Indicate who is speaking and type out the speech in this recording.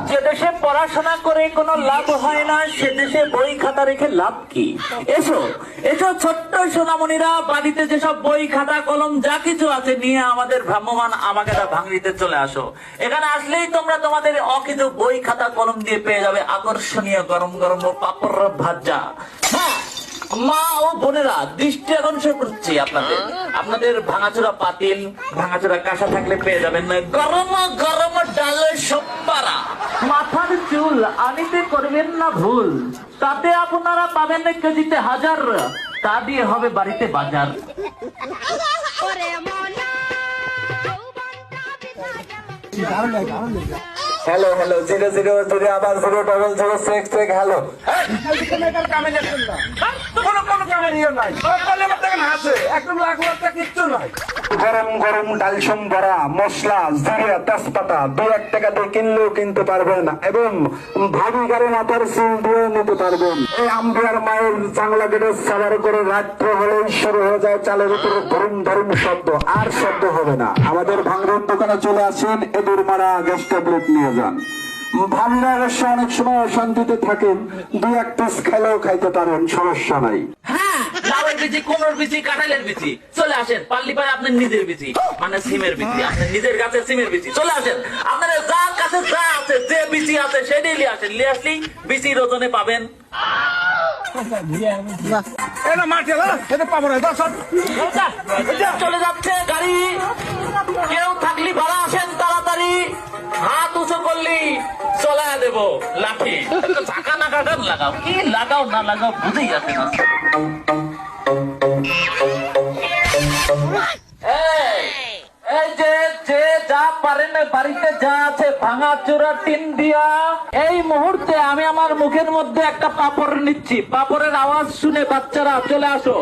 Speaker 1: যে দেশে পড়াশোনা করে কোনো লাভ হয় না সে দেশে বই খাতা রেখে লাভ কি? এসো এসো ছোট্ট সোনামণিরা, বাড়িতে যেসব বই খাতা কলম যা কিছু আছে নিয়ে আমাদের ভ্রাম্যমান আমাকেটা ভাঙড়িতে চলে আসো। এখানে আসলেই তোমরা তোমাদের অকিছু বই খাতা কলম দিয়ে পেয়ে যাবে আকর্ষণীয় গরম গরম পাপড় ভাজা। হ্যাঁ মা ও বোনেরা, দৃষ্টি আকর্ষণ করছি আপনাদের, আপনাদের ভাঙাচোরা পাতিল ভাঙাচোরা কাঁসা থাকলে পেয়ে যাবেন না গরম গরম ডালের সপ্পারা। মাথার চুল আনিতে করবেন না ভুল, তাতে আপনারা পাবেন কেজিতে 1000, তা দিয়ে হবে বাড়িতে বাজার।
Speaker 2: হ্যালো হ্যালো 000 আবার 00066 হ্যালো। গরম গরম ডালসম বড়া মশলা জিরা তেজপাতা 2-1 টাকা দিয়ে কিনলেও কিনতে পারবেন এবং ভাবি গাড়ি মাথার চুল দিয়ে নিতে পারবেন। এই আম্বিয়ার মায়ের চাংলা গেটে সাবার করে রাত্র হলেই শুরু হয়ে যায় চালের উপরে ধরুম ধরুম শব্দ, আর শব্দ হবে না। আমাদের ভাঙড়ের দোকানে চলে আসেন, এদুর মারা গ্যাস ট্যাবলেট নিয়ে যান। ভাবিরা অবশ্য অনেক সময় শান্তিতে থাকেন, 2-1 পিস খেলেও খাইতে পারেন, সমস্যা নাই।
Speaker 1: হ্যাঁ লাউয়ের বিচি, কুমড়োর বিচি, কাঁঠালের বিচি, চলে আসেন। পারলি পারে আপনার নিজের বিচি মানে সিমের বিচি, আপনার নিজের গাছের সিমের বিচি, চলে আসেন। আপনার যার কাছে যা আছে, যে বিচি আছে সেটাই নিয়ে আসেন। নিয়ে আসলেই বিচির ওজনে পাবেন। চলে যাচ্ছে গাড়ি, কেউ থাকলি ভাড়া আসেন তাড়াতাড়ি, হাত উঁচু করলি চলে দেব লাঠি। চাকা না কাটান লাগাও, কি লাগাও না লাগাও বুঝেই যাচ্ছে না। এই যে যে যা পারেন বাড়িতে যা আছে ভাঙা চোরা টিন দিয়া, এই মুহূর্তে আমি আমার মুখের মধ্যে একটা পাপড় নিচ্ছি। পাপড়ের আওয়াজ শুনে বাচ্চারা চলে আসো।